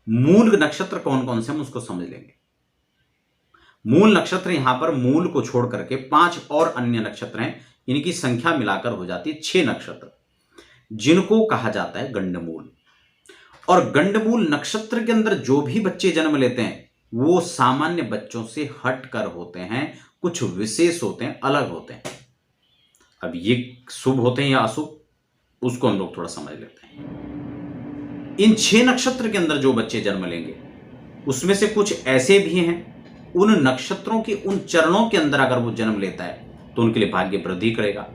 मूल नक्षत्र कौन कौन से हम उसको समझ लेंगे। मूल नक्षत्र यहां पर मूल को छोड़ करके 5 और अन्य नक्षत्र हैं, इनकी संख्या मिलाकर हो जाती है 6 नक्षत्र, जिनको कहा जाता है गंडमूल। और गंडमूल नक्षत्र के अंदर जो भी बच्चे जन्म लेते हैं वो सामान्य बच्चों से हटकर होते हैं, कुछ विशेष होते हैं, अलग होते हैं। अब ये शुभ होते हैं या अशुभ, उसको हम लोग थोड़ा समझ लेते हैं। इन 6 नक्षत्र के अंदर जो बच्चे जन्म लेंगे उसमें से कुछ ऐसे भी हैं, उन नक्षत्रों के उन चरणों के अंदर अगर वो जन्म लेता है तो उनके लिए भाग्य वृद्धि करेगा,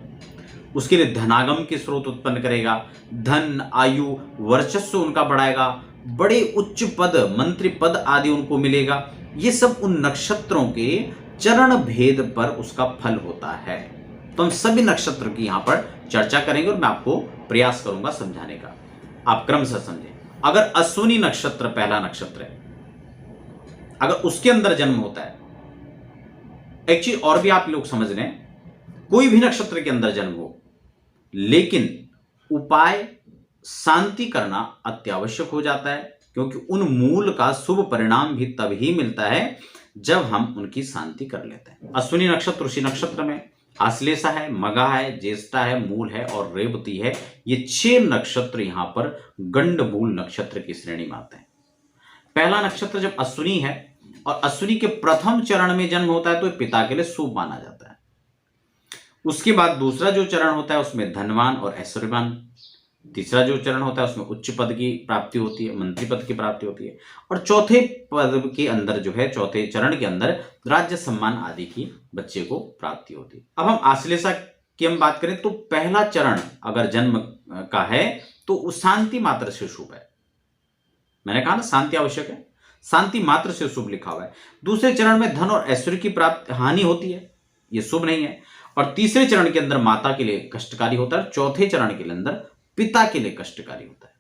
उसके लिए धनागम के स्रोत उत्पन्न करेगा, धन, आयु, वर्चस्व उनका बढ़ाएगा, बड़े उच्च पद, मंत्री पद आदि उनको मिलेगा। ये सब उन नक्षत्रों के चरण भेद पर उसका फल होता है। तो हम सभी नक्षत्र की यहां पर चर्चा करेंगे और मैं आपको प्रयास करूंगा समझाने का, आप क्रम से समझें। अगर अश्विनी नक्षत्र पहला नक्षत्र है, अगर उसके अंदर जन्म होता है, एक चीज और भी आप लोग समझ लें, कोई भी नक्षत्र के अंदर जन्म हो लेकिन उपाय शांति करना अत्यावश्यक हो जाता है, क्योंकि उन मूल का शुभ परिणाम भी तभी मिलता है जब हम उनकी शांति कर लेते हैं। अश्विनी नक्षत्र ऋषि नक्षत्र में आश्लेषा है, मघा है, ज्येष्ठा है, मूल है और रेवती है। ये 6 नक्षत्र यहां पर गंडमूल नक्षत्र की श्रेणी में आते हैं। पहला नक्षत्र जब अश्विनी है और अश्विनी के प्रथम चरण में जन्म होता है तो पिता के लिए शुभ माना जाता है। उसके बाद दूसरा जो चरण होता है उसमें धनवान और ऐश्वर्यवान, तीसरा जो चरण होता है उसमें उच्च पद की प्राप्ति होती है, मंत्री पद की प्राप्ति होती है, और चौथे पद के अंदर जो है, चौथे चरण के अंदर राज्य सम्मान आदि की बच्चे को प्राप्ति होती है। अब हम आश्लेषा की हम बात करें तो पहला चरण अगर जन्म का है तो शांति मात्र से शुभ है। मैंने कहा ना शांति आवश्यक है, शांति मात्र से शुभ लिखा हुआ है। दूसरे चरण में धन और ऐश्वर्य की प्राप्ति हानि होती है, यह शुभ नहीं है। और तीसरे चरण के अंदर माता के लिए कष्टकारी होता है, चौथे चरण के अंदर पिता के लिए कष्टकारी होता है।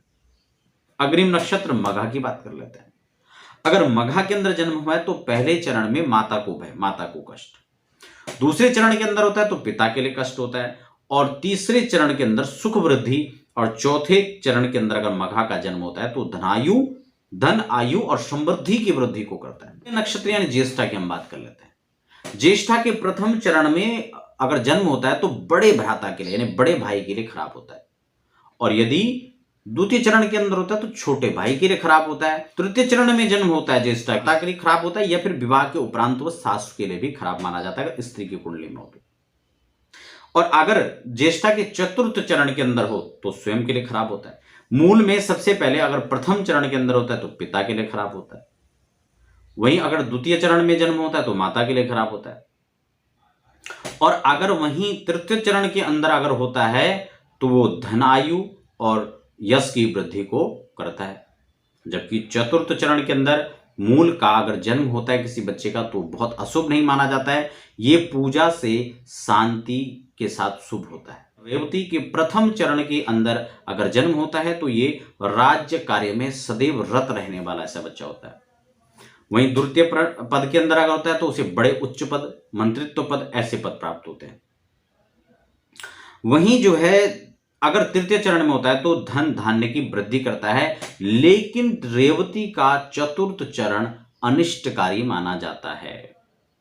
अग्रिम नक्षत्र मघा की बात कर लेते हैं। अगर मघा के अंदर जन्म हुआ है तो पहले चरण में माता को भय, माता को कष्ट, दूसरे चरण के अंदर होता है तो पिता के लिए कष्ट होता है, और तीसरे चरण के अंदर सुख वृद्धि, और चौथे चरण के अंदर अगर मघा का जन्म होता है तो धन आयु और समृद्धि की वृद्धि को करता है। नक्षत्र यानी ज्येष्ठा की हम बात कर लेते हैं। ज्येष्ठा के प्रथम चरण में अगर जन्म होता है तो बड़े भ्राता के लिए यानी बड़े भाई के लिए खराब होता है, और यदि द्वितीय चरण के अंदर होता है तो छोटे भाई के लिए खराब होता है। तृतीय चरण में जन्म होता है ज्येष्ठा के लिए खराब होता है, या फिर विवाह के उपरांत वह सासु के लिए भी खराब माना जाता है अगर स्त्री की कुंडली में हो तो। और अगर ज्येष्ठा के चतुर्थ चरण के अंदर हो तो स्वयं के लिए खराब होता है। मूल में सबसे पहले अगर प्रथम चरण के अंदर होता है तो पिता के लिए खराब होता है, वहीं अगर द्वितीय चरण में जन्म होता है तो माता के लिए खराब होता है, और अगर वहीं तृतीय चरण के अंदर अगर होता है तो वो धन आयु और यश की वृद्धि को करता है। जबकि चतुर्थ चरण के अंदर मूल का अगर जन्म होता है किसी बच्चे का तो बहुत अशुभ नहीं माना जाता है, ये पूजा से शांति के साथ शुभ होता है। रेवती के प्रथम चरण के अंदर अगर जन्म होता है तो ये राज्य कार्य में सदैव रत रहने वाला ऐसा बच्चा होता है। वहीं द्वितीय पद के अंदर अगर होता है तो उसे बड़े उच्च पद, मंत्रित्व पद, ऐसे पद प्राप्त होते हैं। वहीं जो है अगर तृतीय चरण में होता है तो धन धान्य की वृद्धि करता है, लेकिन रेवती का चतुर्थ चरण अनिष्टकारी माना जाता है।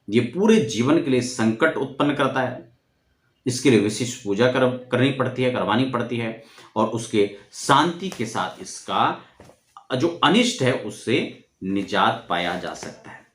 ये पूरे जीवन के लिए संकट उत्पन्न करता है, इसके लिए विशेष पूजा करनी पड़ती है, करवानी पड़ती है, और उसके शांति के साथ इसका जो अनिष्ट है उससे निजात पाया जा सकता है।